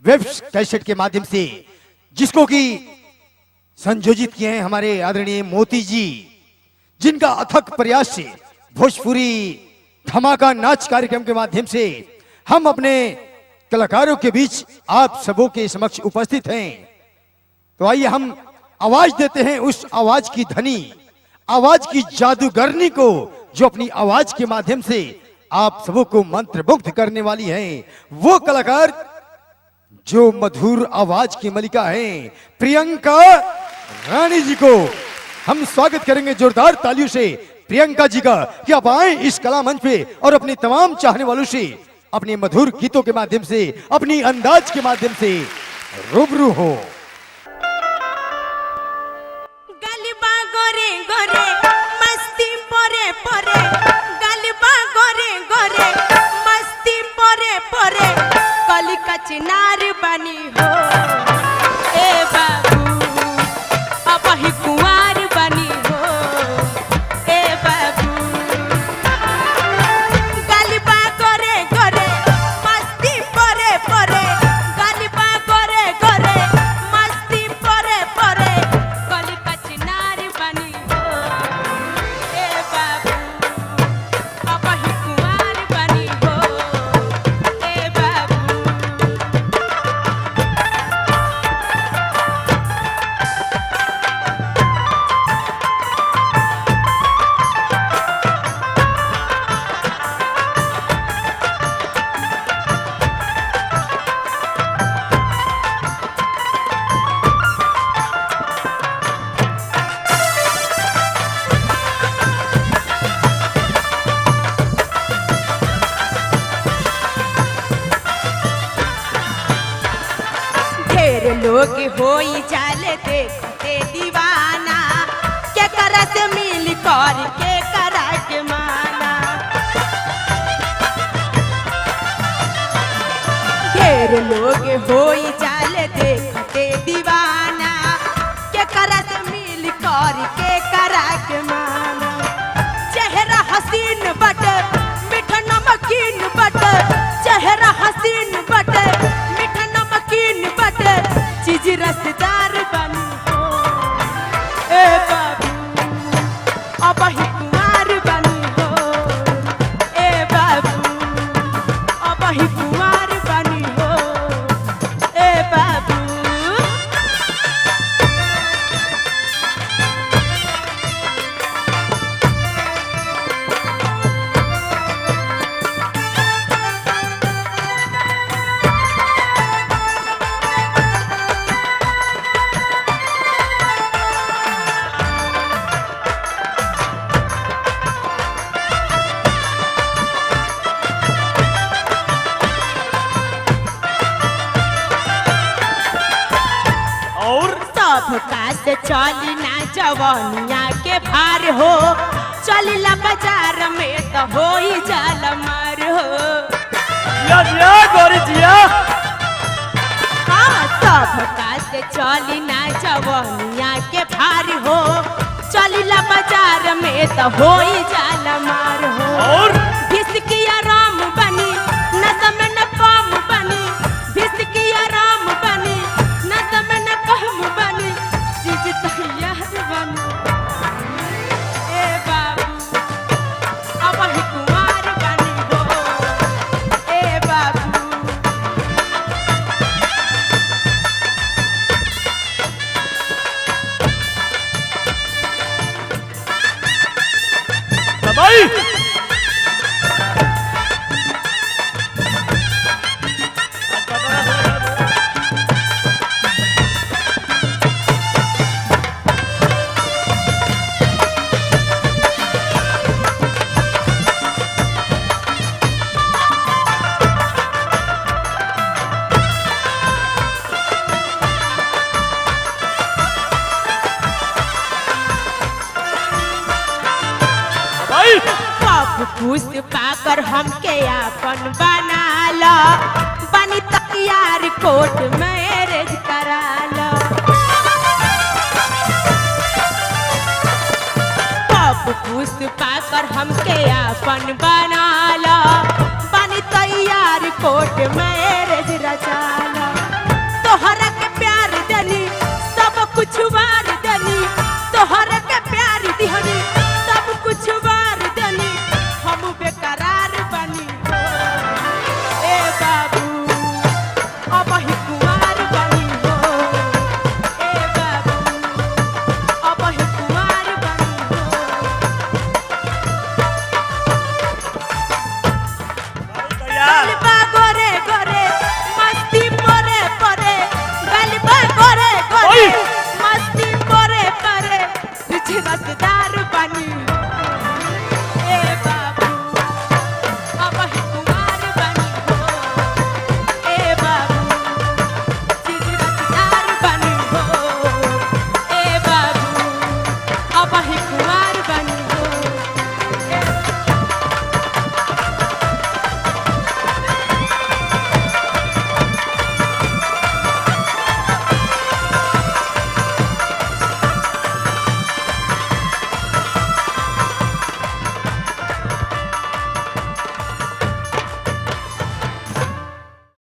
Web cassette के माध्यम से, जिसको कि संयोजित किए हैं हमारे आदरणीय मोती जी, जिनका अथक प्रयास से भोजपुरी धमाका नाच कार्यक्रम के माध्यम से हम अपने कलाकारों के बीच आप सबों के समक्ष उपस्थित हैं। तो आइए हम आवाज देते हैं उस आवाज की धनी, आवाज की जादूगरनी को, जो अपनी आवाज के माध्यम से आप सबों को मंत्रमुग्ध करने वाली हैं। वो कलाकार जो मधुर आवाज की मलिका हैं, प्रियंका रानी जी को हम स्वागत करेंगे जोरदार तालियों से प्रियंका जी का, कि आप आए इस कला मंच पे और अपने तमाम चाहने वालों से अपने मधुर गीतों के माध्यम से, अपनी अंदाज के माध्यम से रूबरू हो। गलबा गोरे गोरे मस्ती पोरे पोरे, गलबा गोरे गोरे मस्ती पोरे पोरे, कली का चिनार बनी हो ए बाबू, अब ही कुंवार बनी हो ए बाबू। गलबा गोरे गोरे मस्ती पोरे पोरे, गलबा गोरे गोरे मस्ती पोरे पोरे, कली का चिनार बनी हो ए बाबू, अब ही कुंवार बनी हो ए बाबू। ढेर लोग होई जाले देखते दीवाना, के करा से मिल कर के करा के माना। ढेर लोग होई जाले देखते दीवाना, के करा से मिल कर के करा के माना। चेहरा हसीन बटे मीठा नमकीन बटे, चेहरा हसीन बटे मीठा नमकीन बटे, चीज रसदार बनी हो ए बाबू, अब ही कुंवार बनी हो ए बाबू, अब ही कुंवार बनी हो ए बाबू। सबका से चली ना जवानिया के भार हो, चलिला बाजार में तो हो ही जाल मार हो। जिया जिया गोरी जिया, हाँ सबका से चली ना जवानिया के भार हो, चलिला बाजार में तो हो ही जाल मार हो। और भिसकिया राम बनी नजम न कम बनी, भिसकिया राम बनी नजम न कम बनी, चीज तैयार बनी ए बाबू, अब ही कुंवार बनी हो ए बाबू। दबाई कब खुश पाकर हमके अपन बना लो, बनी तैयार कोर्ट मैरिज करा लो। कब खुश पाकर हमके अपन बना लो, बनी तैयार कोर्ट मैरिज रचा लो।